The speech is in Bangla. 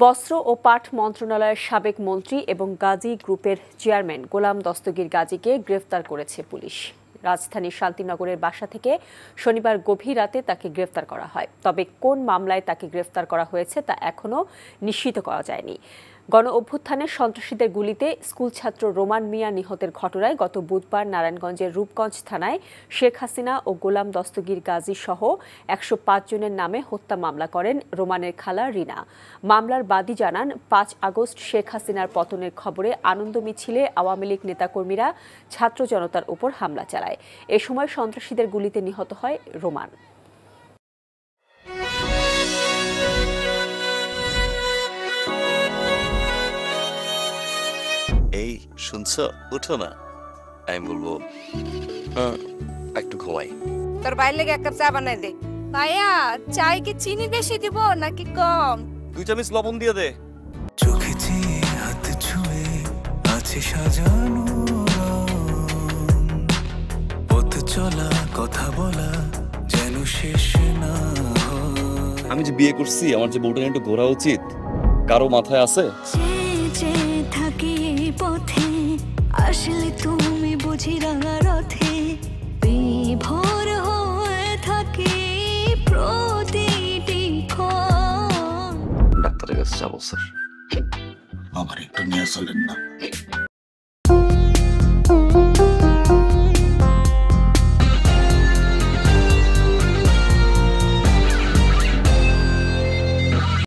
বস্ত্র ও পাট মন্ত্রণালয়ের সাবেক মন্ত্রী এবং গাজী গ্রুপের চেয়ারম্যান গোলাম দস্তগীর গাজীকে গ্রেফতার করেছে পুলিশ। রাজধানীর শান্তিনগরের বাসা থেকে শনিবার গভীর রাতে তাকে গ্রেফতার করা হয়। তবে কোন মামলায় তাকে গ্রেফতার করা হয়েছে তা এখনো নিশ্চিত করা যায়নি। গণ অভ্যুত্থানে সন্ত্রাসীদের গুলিতে স্কুল ছাত্র রোমান মিয়া নিহতের ঘটনায় গত বুধবার নারায়ণগঞ্জের রূপগঞ্জ থানায় শেখ হাসিনা ও গোলাম দস্তগীর গাজী সহ ১০৫ জনের নামে হত্যা মামলা করেন রোমানের খালা রিনা। মামলার বাদী জানান, ৫ আগস্ট শেখ হাসিনার পতনের খবরে আনন্দ মিছিলে আওয়ামী লীগ নেতাকর্মীরা ছাত্র জনতার উপর হামলা চালায়। এ সময় সন্ত্রাসীদের গুলিতে নিহত হয় রোমান। এই শুনছো, উঠো না। আমি বলবো একটু ঘুমাই। তোর বাইরে লেগে এক কাপ চা বানাই দে। ভাইয়া, চায় কি চিনি বেশি দিব নাকি কম? 2 চামচ লবণ দিয়ে দে। চোখে চেয়ে হাত ছুঁয়ে আছে সাজানো পথ চলা, কথা বলা যেন শেষ না। আমি যে বিয়ে করছি, আমার যে বউটা একটু ঘোরা উচিত, কারো মাথায় আছে? থাকি পথে আসলে তুমি বুঝি রাঙা রথে বিভোর হয়ে থাকি প্রতিটি ক্ষণ। ডাক্তারের কাছে যাবো স্যার। আমার একটু নিয়ে চলেন না।